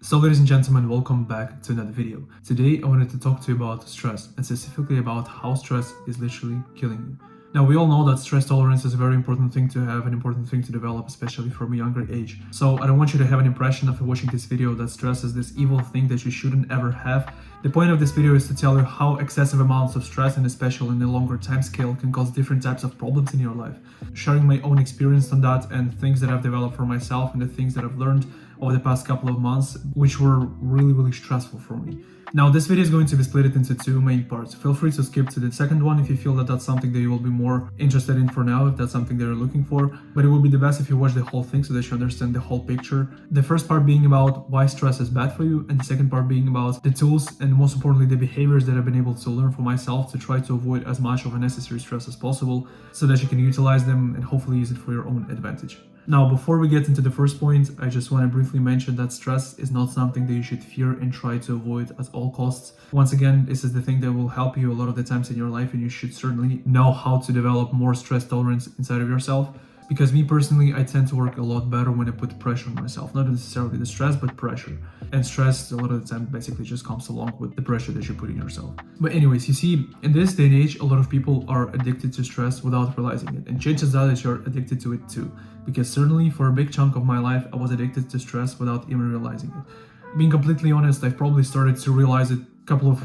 So ladies and gentlemen, welcome back to another video. Today I wanted to talk to you about stress and specifically about how stress is literally killing you. Now we all know that stress tolerance is a very important thing to have, an important thing to develop, especially from a younger age. So I don't want you to have an impression after watching this video that stress is this evil thing that you shouldn't ever have. The point of this video is to tell you how excessive amounts of stress, and especially in a longer time scale, can cause different types of problems in your life. Sharing my own experience on that and things that I've developed for myself and the things that I've learned over the past couple of months, which were really stressful for me. Now this video is going to be split into two main parts. Feel free to skip to the second one if you feel that that's something that you will be more interested in for now, if that's something that you're looking for, but it will be the best if you watch the whole thing so that you understand the whole picture. The first part being about why stress is bad for you, and the second part being about the tools and most importantly the behaviors that I've been able to learn for myself to try to avoid as much of unnecessary stress as possible so that you can utilize them and hopefully use it for your own advantage. Now, before we get into the first point, I just want to briefly mention that stress is not something that you should fear and try to avoid at all costs. Once again, this is the thing that will help you a lot of the times in your life, and you should certainly know how to develop more stress tolerance inside of yourself. Because me personally, I tend to work a lot better when I put pressure on myself. Not necessarily the stress, but pressure. And stress, a lot of the time, basically just comes along with the pressure that you put in yourself. But anyways, you see, in this day and age, a lot of people are addicted to stress without realizing it. And chances are that you're addicted to it too. Because certainly for a big chunk of my life, I was addicted to stress without even realizing it. Being completely honest, I've probably started to realize it a couple of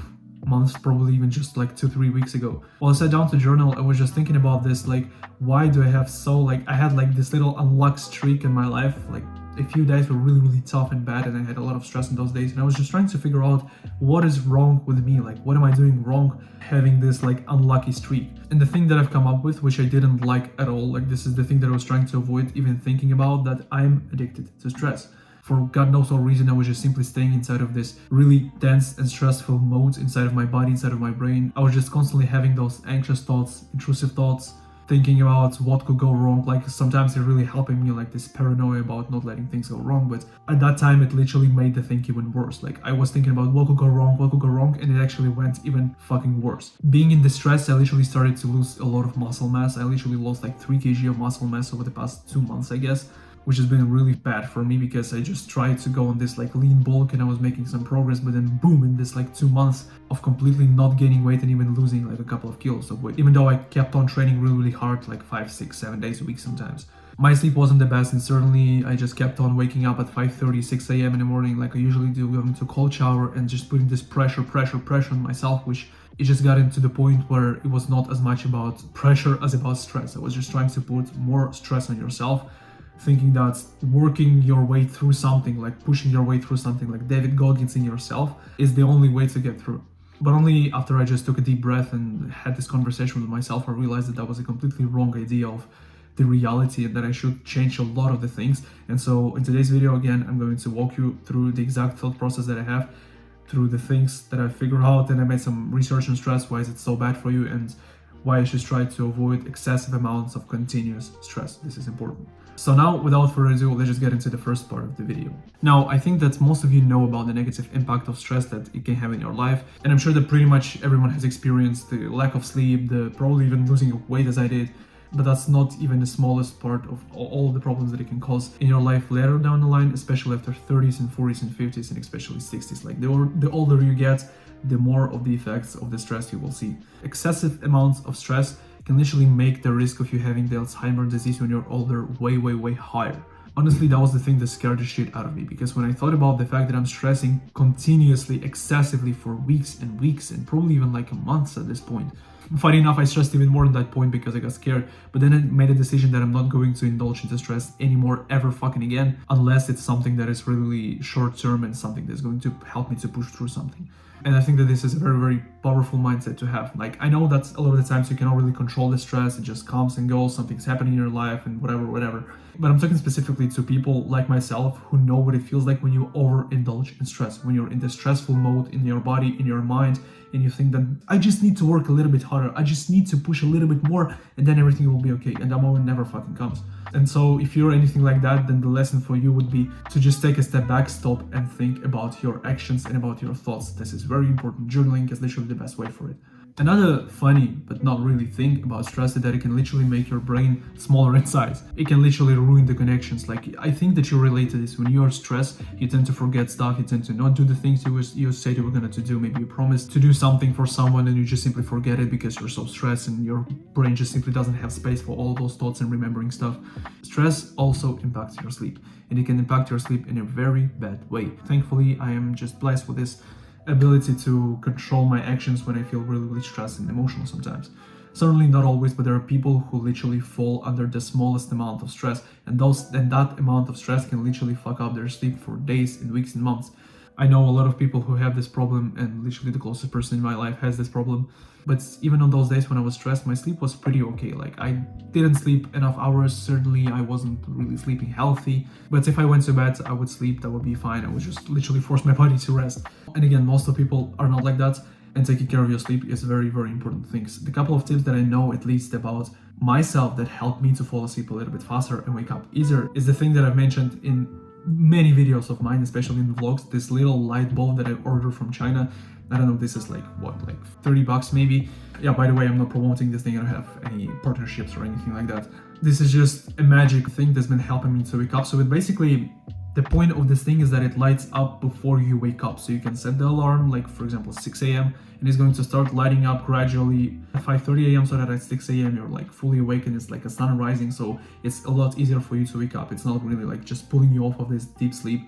months, probably even just like 2-3 weeks ago. While I sat down to journal, I was just thinking about this, like, why do I have I had like this little unluck streak in my life. Like a few days were really tough and bad, and I had a lot of stress in those days, and I was just trying to figure out what is wrong with me, like what am I doing wrong having this like unlucky streak. And the thing that I've come up with, which I didn't like at all, like this is the thing that I was trying to avoid even thinking about, that I'm addicted to stress. For God knows what reason, I was just simply staying inside of this really tense and stressful mode inside of my body, inside of my brain. I was just constantly having those anxious thoughts, intrusive thoughts, thinking about what could go wrong. Like sometimes it really helping me, like this paranoia about not letting things go wrong. But at that time, it literally made the thing even worse. Like I was thinking about what could go wrong, and it actually went even fucking worse. Being in distress, I literally started to lose a lot of muscle mass. I literally lost like 3 kg of muscle mass over the past 2 months, I guess, which has been really bad for me because I just tried to go on this like lean bulk and I was making some progress, but then boom, in this like 2 months of completely not gaining weight and even losing like a couple of kilos of weight, even though I kept on training really hard, like 5, 6, 7 days a week sometimes. My sleep wasn't the best, and certainly I just kept on waking up at 5:30, 6 a.m. in the morning like I usually do, going to cold shower and just putting this pressure on myself, which it just got into the point where it was not as much about pressure as about stress. I was just trying to put more stress on yourself, thinking that working your way through something, like pushing your way through something like David Goggins in yourself, is the only way to get through. But only after I just took a deep breath and had this conversation with myself, I realized that that was a completely wrong idea of the reality and that I should change a lot of the things. And so in today's video, again, I'm going to walk you through the exact thought process that I have, through the things that I figured out, and I made some research on stress, why is it so bad for you, and why you should try to avoid excessive amounts of continuous stress. This is important. So now, without further ado, let's just get into the first part of the video. Now, I think that most of you know about the negative impact of stress that it can have in your life, and I'm sure that pretty much everyone has experienced the lack of sleep, the probably even losing of weight as I did, but that's not even the smallest part of all the problems that it can cause in your life later down the line, especially after 30s and 40s and 50s and especially 60s. Like the older you get, the more of the effects of the stress you will see. Excessive amounts of stress can literally make the risk of you having the Alzheimer's disease when you're older way higher. Honestly, that was the thing that scared the shit out of me, because when I thought about the fact that I'm stressing continuously, excessively for weeks and probably even like months at this point. Funny enough, I stressed even more at that point because I got scared, but then I made a decision that I'm not going to indulge into stress anymore ever fucking again, unless it's something that is really short term and something that's going to help me to push through something. And I think that this is a very powerful mindset to have. Like, I know that a lot of the times you cannot really control the stress, it just comes and goes, something's happening in your life and whatever. But I'm talking specifically to people like myself who know what it feels like when you overindulge in stress, when you're in the stressful mode in your body, in your mind, and you think that I just need to work a little bit harder, I just need to push a little bit more, and then everything will be okay. And that moment never fucking comes. And so if you're anything like that, then the lesson for you would be to just take a step back, stop, and think about your actions and about your thoughts. This is very important. Journaling is literally the best way for it. Another funny but not really thing about stress is that it can literally make your brain smaller in size. It can literally ruin the connections. Like, I think that you relate to this. When you are stressed, you tend to forget stuff, you tend to not do the things you said you were going to do. Maybe you promised to do something for someone and you just simply forget it because you're so stressed and your brain just simply doesn't have space for all those thoughts and remembering stuff. Stress also impacts your sleep, and it can impact your sleep in a very bad way. Thankfully, I am just blessed with this ability to control my actions when I feel really stressed and emotional sometimes. Certainly not always, but there are people who literally fall under the smallest amount of stress, and that amount of stress can literally fuck up their sleep for days and weeks and months. I know a lot of people who have this problem, and literally the closest person in my life has this problem. But even on those days when I was stressed, my sleep was pretty okay. Like, I didn't sleep enough hours. Certainly, I wasn't really sleeping healthy. But if I went to bed, I would sleep. That would be fine. I would just literally force my body to rest. And again, most of people are not like that. And taking care of your sleep is very important things. The couple of tips that I know, at least about myself, that helped me to fall asleep a little bit faster and wake up easier is the thing that I've mentioned in many videos of mine, especially in the vlogs, this little light bulb that I ordered from China. I don't know, this is like $30 maybe. Yeah, by the way, I'm not promoting this thing. I don't have any partnerships or anything like that. This is just a magic thing that's been helping me to wake up. So it basically, the point of this thing is that it lights up before you wake up. So you can set the alarm, like for example 6 a.m. and it's going to start lighting up gradually at 5:30 a.m. so that at 6 a.m. you're like fully awake and it's like a sun rising. So it's a lot easier for you to wake up. It's not really like just pulling you off of this deep sleep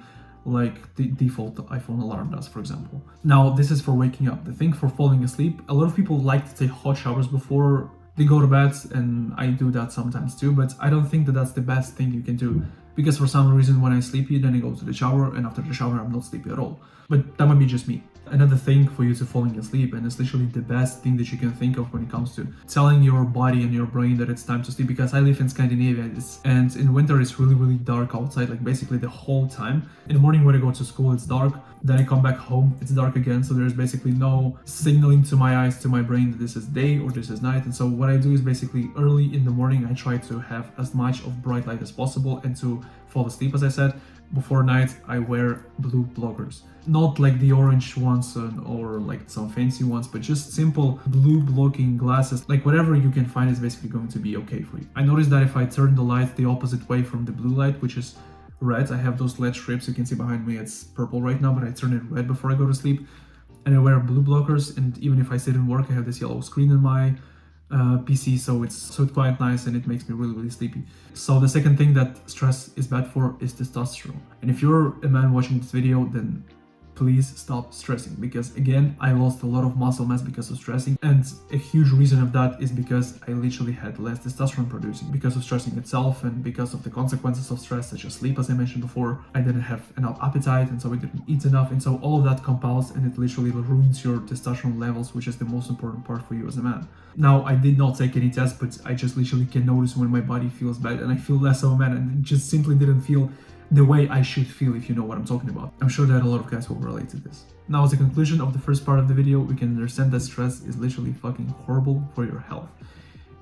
like the default iPhone alarm does, for example. Now, this is for waking up. The thing for falling asleep, a lot of people like to take hot showers before they go to bed, and I do that sometimes too, but I don't think that that's the best thing you can do, because for some reason when I sleepy, then I go to the shower, and after the shower I'm not sleepy at all. But that might be just me. Another thing for you to falling asleep, and it's literally the best thing that you can think of when it comes to telling your body and your brain that it's time to sleep, because I live in Scandinavia and in winter it's really dark outside, like basically the whole time. In the morning when I go to school it's dark, then I come back home, it's dark again, so there's basically no signaling to my eyes, to my brain, that this is day or this is night. And so what I do is basically early in the morning I try to have as much of bright light as possible and to fall asleep, as I said. Before night I wear blue blockers, not like the orange ones or like some fancy ones, but just simple blue blocking glasses. Like whatever you can find is basically going to be okay for you. I noticed that if I turn the light the opposite way from the blue light, which is red, I have those LED strips, you can see behind me it's purple right now, but I turn it red before I go to sleep, and I wear blue blockers. And even if I sit and work, I have this yellow screen on my PC, so it's quite nice and it makes me really sleepy. So the second thing that stress is bad for is testosterone. And if you're a man watching this video, then please stop stressing, because again, I lost a lot of muscle mass because of stressing, and a huge reason of that is because I literally had less testosterone producing because of stressing itself and because of the consequences of stress, such as sleep, as I mentioned before. I didn't have enough appetite, and so I didn't eat enough, and so all of that compounds and it literally ruins your testosterone levels, which is the most important part for you as a man. Now, I did not take any tests, but I just literally can notice when my body feels bad and I feel less of a man, and it just simply didn't feel the way I should feel, if you know what I'm talking about. I'm sure that a lot of guys will relate to this. Now, as a conclusion of the first part of the video, we can understand that stress is literally fucking horrible for your health,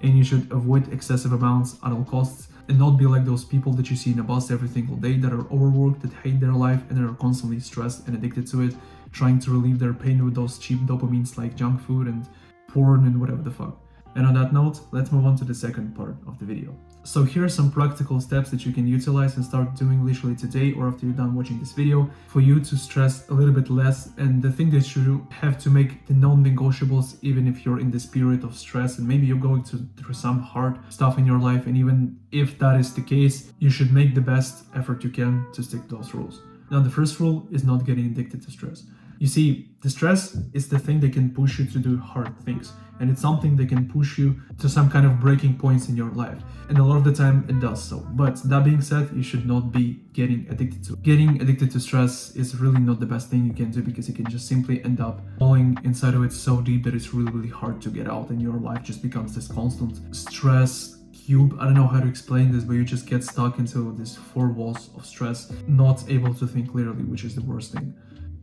and you should avoid excessive amounts at all costs, and not be like those people that you see in a bus every single day that are overworked, that hate their life, and that are constantly stressed and addicted to it, trying to relieve their pain with those cheap dopamines like junk food and porn and whatever the fuck. And on that note, let's move on to the second part of the video. So here are some practical steps that you can utilize and start doing literally today or after you're done watching this video for you to stress a little bit less. And the thing that you have to make the non-negotiables, even if you're in the spirit of stress and maybe you're going through some hard stuff in your life, and even if that is the case, you should make the best effort you can to stick to those rules. Now, the first rule is not getting addicted to stress. You see, the stress is the thing that can push you to do hard things, and it's something that can push you to some kind of breaking points in your life, and a lot of the time it does so. But that being said, you should not be getting addicted to it. Getting addicted to stress is really not the best thing you can do, because you can just simply end up falling inside of it so deep that it's really hard to get out, and your life just becomes this constant stress cube. I don't know how to explain this, but you just get stuck into these four walls of stress, not able to think clearly, which is the worst thing.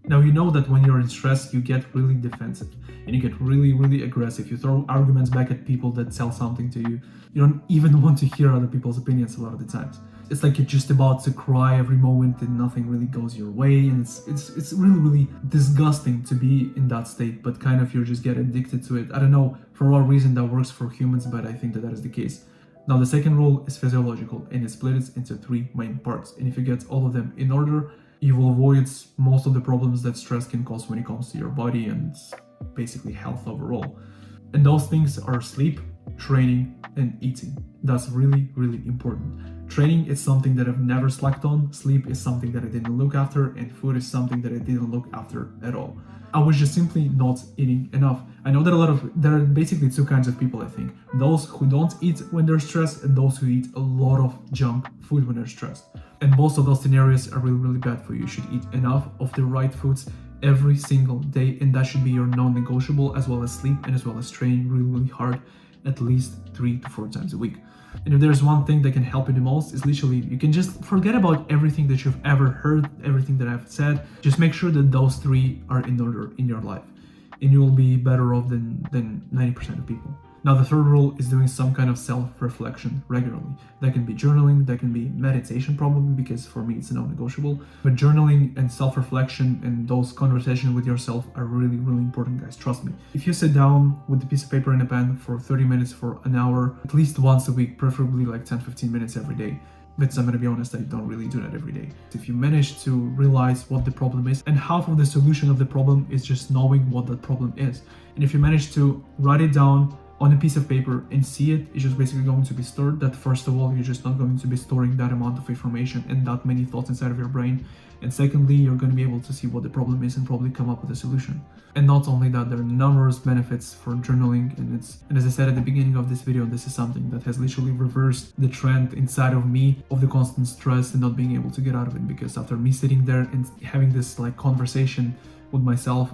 Now, you know that when you're in stress, you get really defensive and you get really aggressive. You throw arguments back at people that sell something to you. You don't even want to hear other people's opinions a lot of the times. It's like you're just about to cry every moment and nothing really goes your way, and it's really disgusting to be in that state, but kind of you just get addicted to it. I don't know for what reason that works for humans, but I think that is the case. Now the second rule is physiological, and it splits into 3 main parts, and if you get all of them in order, you will avoid most of the problems that stress can cause when it comes to your body and basically health overall. And those things are sleep, training, and eating. That's really important. Training is something that I've never slacked on, sleep is something that I didn't look after, and food is something that I didn't look after at all. I was just simply not eating enough. I know that there are basically 2 kinds of people, I think. Those who don't eat when they're stressed, and those who eat a lot of junk food when they're stressed. And both of those scenarios are really bad for you. You should eat enough of the right foods every single day, and that should be your non-negotiable, as well as sleep and as well as training really hard, at least 3 to 4 times a week. And if there's one thing that can help you the most, is literally you can just forget about everything that you've ever heard, everything that I've said. Just make sure that those 3 are in order in your life, and you will be better off than 90% of people. Now the third rule is doing some kind of self-reflection regularly. That can be journaling, that can be meditation probably, because for me it's a non-negotiable. But journaling and self-reflection and those conversations with yourself are really important, guys, trust me. If you sit down with a piece of paper and a pen for 30 minutes, for an hour, at least once a week, preferably like 10-15 minutes every day. But I'm gonna be honest, I don't really do that every day. If you manage to realize what the problem is, and half of the solution of the problem is just knowing what that problem is. And if you manage to write it down on a piece of paper and see it, it's just basically going to be stored. That first of all, you're just not going to be storing that amount of information and that many thoughts inside of your brain. And secondly, you're going to be able to see what the problem is and probably come up with a solution. And not only that, there are numerous benefits for journaling, and as I said at the beginning of this video, this is something that has literally reversed the trend inside of me of the constant stress and not being able to get out of it. Because after me sitting there and having this like conversation with myself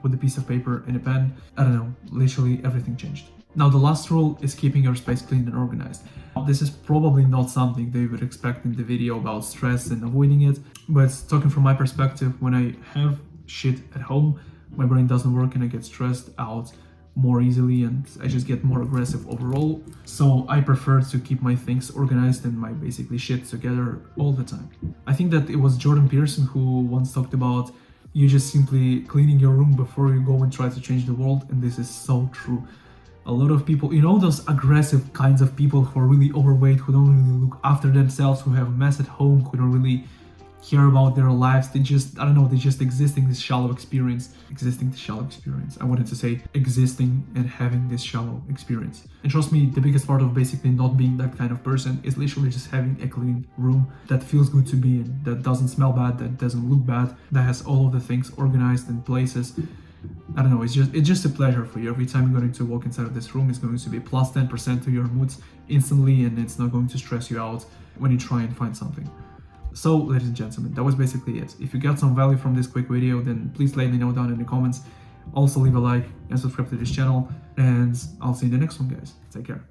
with a piece of paper and a pen, I don't know, literally everything changed. Now the last rule is keeping your space clean and organized. This is probably not something they would expect in the video about stress and avoiding it, but talking from my perspective, when I have shit at home, my brain doesn't work and I get stressed out more easily and I just get more aggressive overall. So I prefer to keep my things organized and my basically shit together all the time. I think that it was Jordan Peterson who once talked about you just simply cleaning your room before you go and try to change the world, and this is so true. A lot of people, you know, those aggressive kinds of people who are really overweight, who don't really look after themselves, who have a mess at home, who don't really care about their lives, they just, I don't know, they just existing this shallow experience. I wanted to say existing and having this shallow experience. And trust me, the biggest part of basically not being that kind of person is literally just having a clean room that feels good to be in, that doesn't smell bad, that doesn't look bad, that has all of the things organized in places. I don't know, it's just a pleasure for you. Every time you're going to walk inside of this room, it's going to be plus 10% to your moods instantly, and it's not going to stress you out when you try and find something. So, ladies and gentlemen, that was basically it. If you got some value from this quick video, then please let me know down in the comments. Also leave a like and subscribe to this channel, and I'll see you in the next one, guys. Take care.